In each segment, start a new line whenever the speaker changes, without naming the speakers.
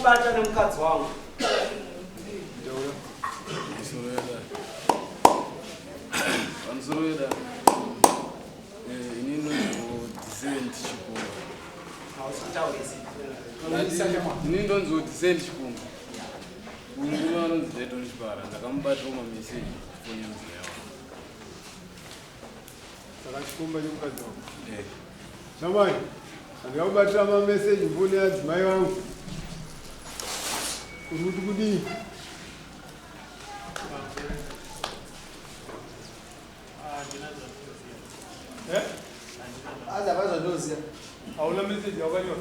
bata nomukadzi wangu.
Vanzoroeda. Inini ndizodisent chipunga. Inini ndonzodisent chipunga. Munguva anonzi Dayton Chipara. Ndakamubatawo mameseji foni yangu yawo.
Saka chikumba chomukadzi wangu. Shamwari, ndakakubatira mameseji foni yadzimai vangu. Uri kuti kudii?
Aza vazonoziya.
Hauna meseji yakanyora?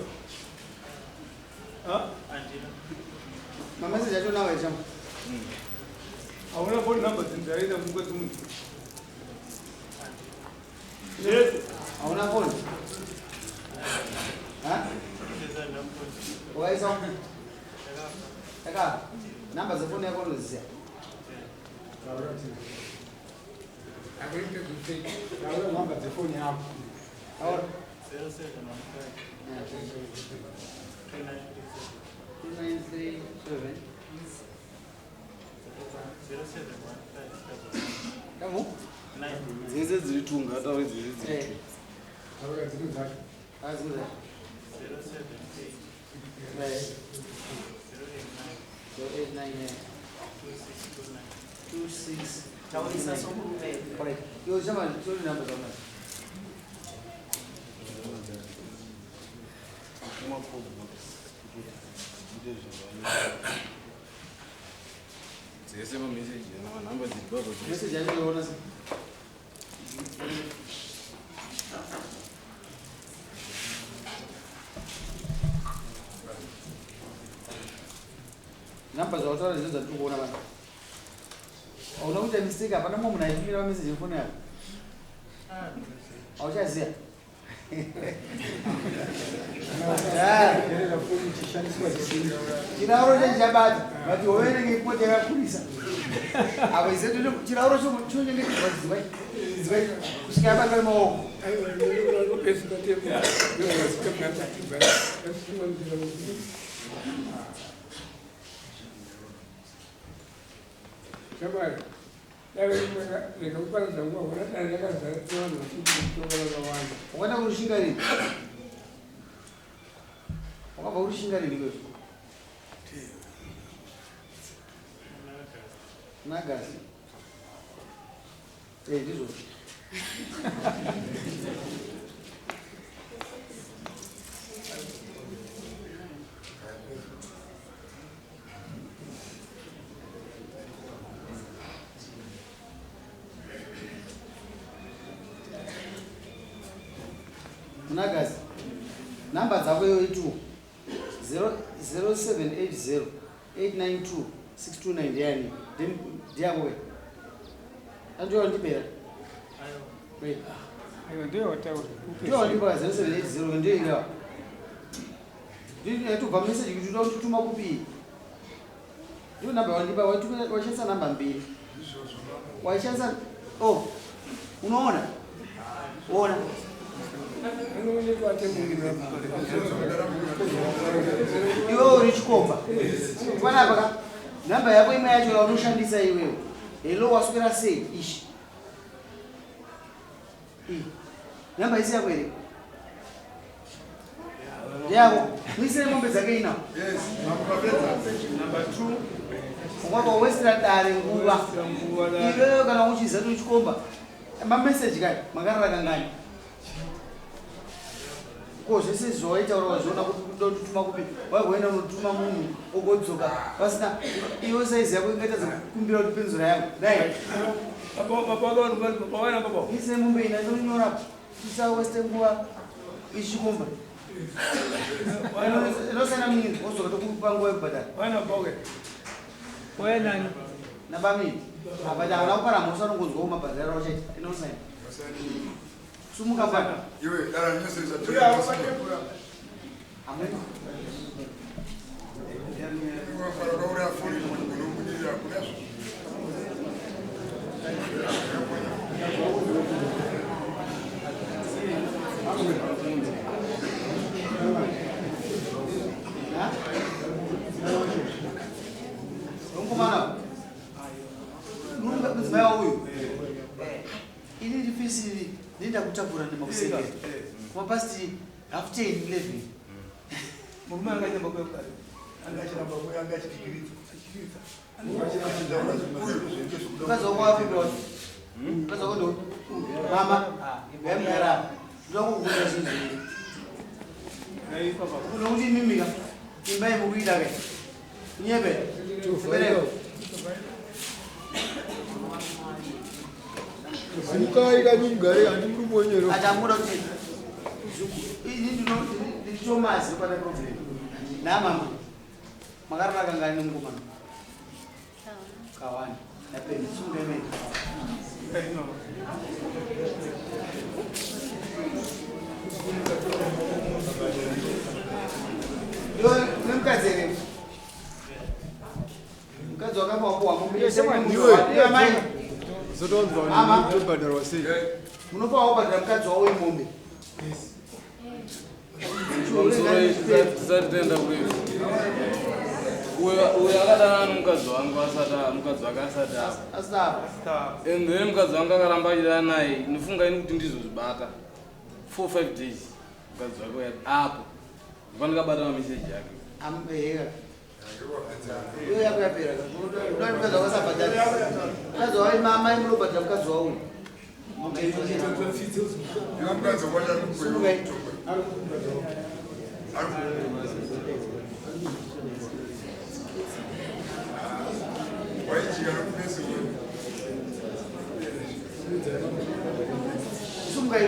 Mameseji acho nawe chama.
Hauna phone number dzindaita mukadzi muntu?
Hauna phone? Waisa Eka, namba za phone yako unoziya.
Namba za phone yako.
Ahora. 2937. Kamu?
Dzese dziri tunga tauri dzese dziri tunga.
Ahora dziri dzake.
Azura. 0892629. Taurisa sokurume. Correct. Yo chama chori namba zona.
Uma pouco. Dzese mameseji namba dziri baba.
Message yacho se. Namba zvautaura izvo dzatiri kuona vanhu. Hauna kuita mistake hapana mumwe munhu aitumira message yefoni yako. Hauchaziya. Chirauro chachabata vati hove nenge ipoti yakakurisa. Apa iseto chirauro chonyengetedzwa zidzivai kusvika yabatwa nemaoko.
Shamwari, ndakakukwanisa nguva kuna dani yakazara vanhu vachitongora vakawanda.
Wakaenda kurushinga rini? Wakabva kurushinga rini kwezvo? Nagasi. Ndizvo. Nagasi. Namba dzako iyoyi 0780 892 629 ndiyani? Ndiyako we. Andiyo ndibera. Wait.
Ayo ndiyo wataura.
Ndiyo ndibera 0780 ndiyo ila. Ndiyo tubva message kuti unoda kutuma kupi. Ndiyo namba wandipa wachanisa namba mbiri. Wachanisa unoona? Ona. Iwe uri chikomba. Panapa namba yako imwe yacho yaunoshandisa iwewe. Hello waswera sei ishi. Namba isi yako ere. Yako, misere mombe dzake ina.
Yes, number 2.
Ungaba westra dare nguva. Iwe kana uchiza kuti chikomba. Message kai makarara kangani. Ko zvese zvoita urozviona kuti kuda kutuma kupi wagoenda unotuma munhu ogodzoka pasina iwe saizi yako ingaita zvekukumbira kuti penzura yako dai ise mombe ina inonyora tisa weste nguva ichikomba inosana mini ozoka tokupa nguva yekubhadhara nabamini apa taona kupara mhosa anongonzwa mabhadhara achaita inosaina sumuka bwana
iwe dara nyose za tu
ameno
kwa farora fuli mungu mungu ya kuneso
ini rifisi nenda kutakura nemakusenge kumapasti 10:30
murume anganyamba kwa
ukazokwapi bro ukazokondo mama yamgara ndokukuta zvinzvi unokuti mimika imba yemukuita ke nyebe bereko
Mukaika mugare andimubonyero.
atamuda kuti ini ndinomazi pane problem namama makarara ngani mungumana kawani napeni sundemeni yo nemkadzere mukadzi wakamawakuwa mumai
Zotonzwa
Mama.
ni mbadala wasei.
munofawo kubhadhira mukadzi wawo wemombe
tisati tenda kuivi uyo akadana nomukadzi wangu mukadzi wake asati apa
asitapa
and then mukadzi wangu akaramba achidana naye nifunga ini kuti ndizozvibata 4-5 days mukadzi wake uya apo ndikabata mameseji yake
ambeeka iyo yako yapera mukadzi wako asabhadhara mukadzi wawo mama imunobhadhira mukadzi wawo sumukai